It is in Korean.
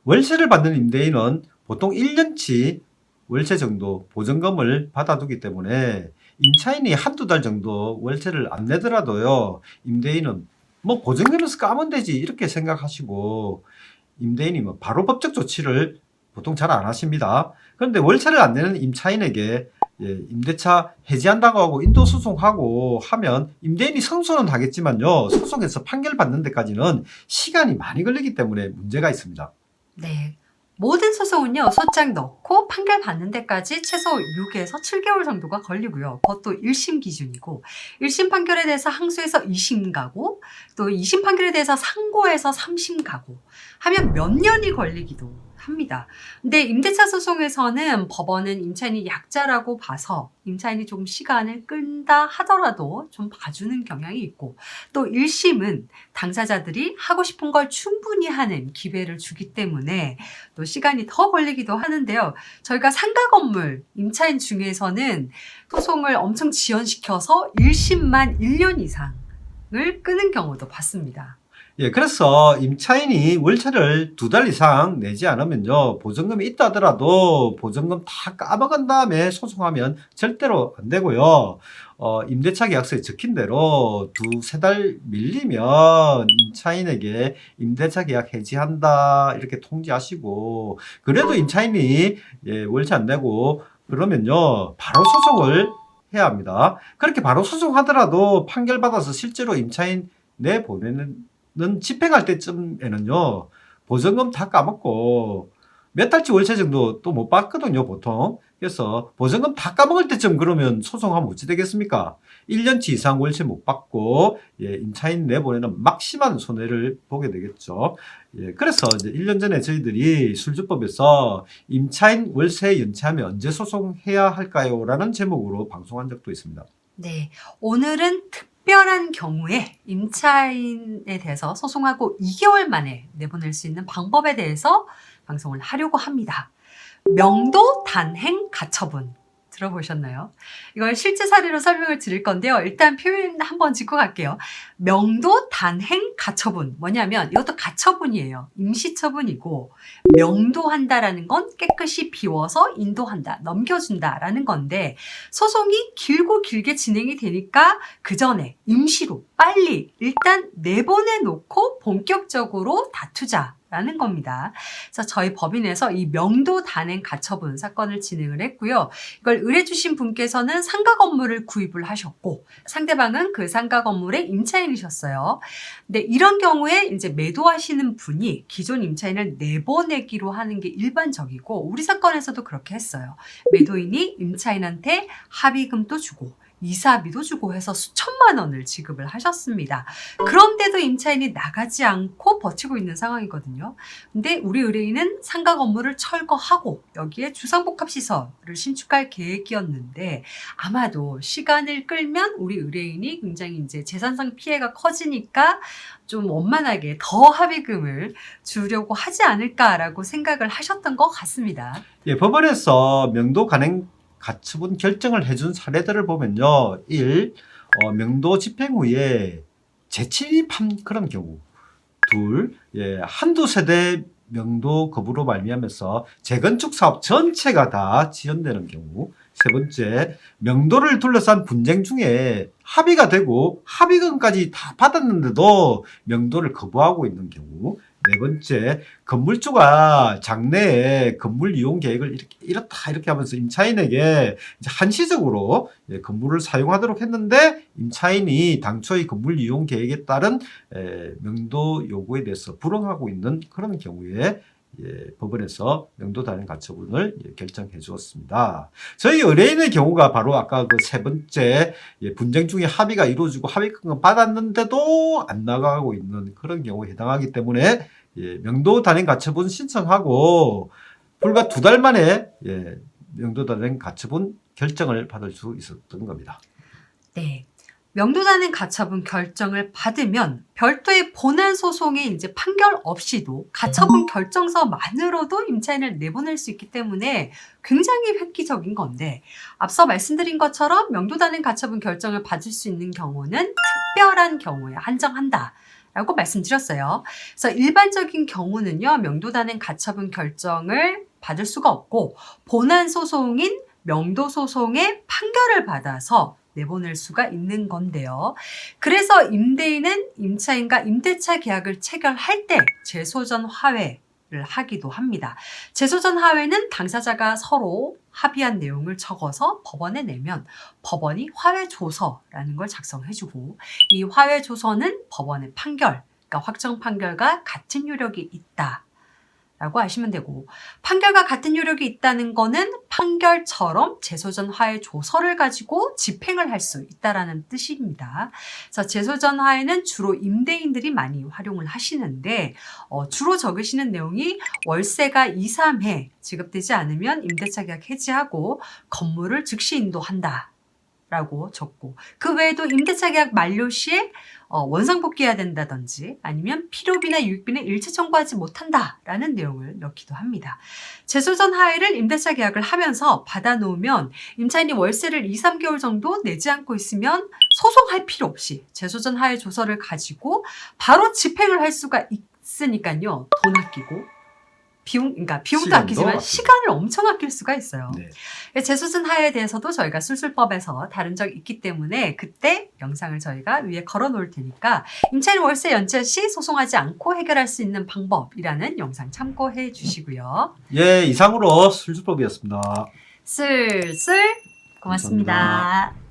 월세를 받는 임대인은 보통 1년치 월세 정도 보증금을 받아두기 때문에 임차인이 한두 달 정도 월세를 안 내더라도요, 임대인은 뭐 보증금에서 까면 되지 이렇게 생각하시고 임대인이 뭐 바로 법적 조치를 보통 잘 안 하십니다. 그런데 월세를 안 내는 임차인에게 임대차 해지한다고 하고 인도소송하고 하면 임대인이 승소는 하겠지만요, 소송에서 판결 받는 데까지는 시간이 많이 걸리기 때문에 문제가 있습니다. 네. 모든 소송은요, 소장 넣고 판결 받는 데까지 최소 6에서 7개월 정도가 걸리고요. 그것도 1심 기준이고, 1심 판결에 대해서 항소해서 2심 가고, 또 2심 판결에 대해서 상고해서 3심 가고, 하면 몇 년이 걸리기도 합니다. 근데 임대차 소송에서는 법원은 임차인이 약자라고 봐서 임차인이 조금 시간을 끈다 하더라도 좀 봐주는 경향이 있고, 또 1심은 당사자들이 하고 싶은 걸 충분히 하는 기회를 주기 때문에 또 시간이 더 걸리기도 하는데요. 저희가 상가 건물 임차인 중에서는 소송을 엄청 지연시켜서 1심만 1년 이상을 끄는 경우도 봤습니다. 그래서 임차인이 월세를 2달 이상 내지 않으면요, 보증금이 있다 하더라도 보증금 다 까먹은 다음에 소송하면 절대로 안 되고요. 임대차 계약서에 적힌 대로 2~3달 밀리면 임차인에게 임대차 계약 해지한다 이렇게 통지하시고, 그래도 임차인이 월세 안 내고 그러면요, 바로 소송을 해야 합니다. 그렇게 바로 소송하더라도 판결 받아서 실제로 임차인 내보내는 집행할 때쯤에는요, 보증금 다 까먹고 몇 달치 월세 정도 또 못 받거든요, 보통. 그래서 보증금 다 까먹을 때쯤 그러면 소송하면 어찌 되겠습니까? 1년치 이상 월세 못 받고 임차인 내보내는 막심한 손해를 보게 되겠죠. 그래서 이제 1년 전에 저희들이 술주법에서 임차인 월세 연체하면 언제 소송해야 할까요? 라는 제목으로 방송한 적도 있습니다. 네. 오늘은 특별한 경우에 임차인에 대해서 소송하고 2개월 만에 내보낼 수 있는 방법에 대해서 방송을 하려고 합니다. 명도 단행 가처분 들어보셨나요? 이걸 실제 사례로 설명을 드릴 건데요. 일단 표현 한번 짚고 갈게요. 명도 단행 가처분 뭐냐면 이것도 가처분이에요. 임시처분이고, 명도한다라는 건 깨끗이 비워서 인도한다, 넘겨준다라는 건데, 소송이 길고 길게 진행이 되니까 그 전에 임시로 빨리 일단 내보내놓고 본격적으로 다투자 라는 겁니다. 그래서 저희 법인에서 이 명도 단행 가처분 사건을 진행을 했고요. 이걸 의뢰주신 분께서는 상가 건물을 구입을 하셨고, 상대방은 그 상가 건물의 임차인이셨어요. 근데 이런 경우에 이제 매도하시는 분이 기존 임차인을 내보내기로 하는 게 일반적이고, 우리 사건에서도 그렇게 했어요. 매도인이 임차인한테 합의금도 주고 이사비도 주고 해서 수천만 원을 지급을 하셨습니다. 그런데도 임차인이 나가지 않고 버티고 있는 상황이거든요. 근데 우리 의뢰인은 상가 건물을 철거하고 여기에 주상복합시설을 신축할 계획이었는데, 아마도 시간을 끌면 우리 의뢰인이 굉장히 이제 재산상 피해가 커지니까 좀 원만하게 더 합의금을 주려고 하지 않을까라고 생각을 하셨던 것 같습니다. 법원에서 명도 간행 가처분 결정을 해준 사례들을 보면요. 1. 명도 집행 후에 재침입한 그런 경우. 2. 한두 세대 명도 거부로 말미암아서 재건축 사업 전체가 다 지연되는 경우. 3번째, 명도를 둘러싼 분쟁 중에 합의가 되고 합의금까지 다 받았는데도 명도를 거부하고 있는 경우. 4번째, 건물주가 장래에 건물 이용 계획을 이렇게 하면서 임차인에게 이제 한시적으로 건물을 사용하도록 했는데, 임차인이 당초의 건물 이용 계획에 따른 명도 요구에 대해서 불응하고 있는 그런 경우에 법원에서 명도 단행 가처분을 결정해 주었습니다. 저희 의뢰인의 경우가 바로 아까 그 3번째, 분쟁 중에 합의가 이루어지고 합의금을 받았는데도 안 나가고 있는 그런 경우에 해당하기 때문에 명도 단행 가처분 신청하고 불과 2달 만에 명도 단행 가처분 결정을 받을 수 있었던 겁니다. 네. 명도 단행 가처분 결정을 받으면 별도의 본안 소송의 이제 판결 없이도 가처분 결정서만으로도 임차인을 내보낼 수 있기 때문에 굉장히 획기적인 건데, 앞서 말씀드린 것처럼 명도 단행 가처분 결정을 받을 수 있는 경우는 특별한 경우에 한정한다. 라고 말씀드렸어요. 그래서 일반적인 경우는요, 명도단행 가처분 결정을 받을 수가 없고, 본안 소송인 명도 소송의 판결을 받아서 내보낼 수가 있는 건데요. 그래서 임대인은 임차인과 임대차 계약을 체결할 때 재소전 화해를 하기도 합니다. 재소전 화해는 당사자가 서로 합의한 내용을 적어서 법원에 내면 법원이 화해조서라는 걸 작성해주고, 이 화해조서는 법원의 판결, 그러니까 확정 판결과 같은 효력이 있다 라고 하시면 되고, 판결과 같은 효력이 있다는 거는 판결처럼 재소전 화해 조서를 가지고 집행을 할 수 있다라는 뜻입니다. 그래서 재소전 화해는 주로 임대인들이 많이 활용을 하시는데, 주로 적으시는 내용이 월세가 2, 3회 지급되지 않으면 임대차 계약 해지하고 건물을 즉시 인도한다 라고 적고, 그 외에도 임대차 계약 만료 시에 원상복귀해야 된다든지 아니면 필요비나 유익비는 일체 청구하지 못한다라는 내용을 넣기도 합니다. 재소전 하에를 임대차 계약을 하면서 받아놓으면 임차인이 월세를 2, 3개월 정도 내지 않고 있으면 소송할 필요 없이 재소전 하에 조서를 가지고 바로 집행을 할 수가 있으니까요. 돈 아끼고 그러니까 비용도 시간도 아끼지만 아끼고. 시간을 엄청 아낄 수가 있어요. 네. 재소전 하에에 대해서도 저희가 술술법에서 다룬 적이 있기 때문에 그때 영상을 저희가 위에 걸어 놓을 테니까 임차인 월세 연체 시 소송하지 않고 해결할 수 있는 방법이라는 영상 참고해 주시고요. 예, 이상으로 술술법이었습니다. 슬슬 고맙습니다. 감사합니다.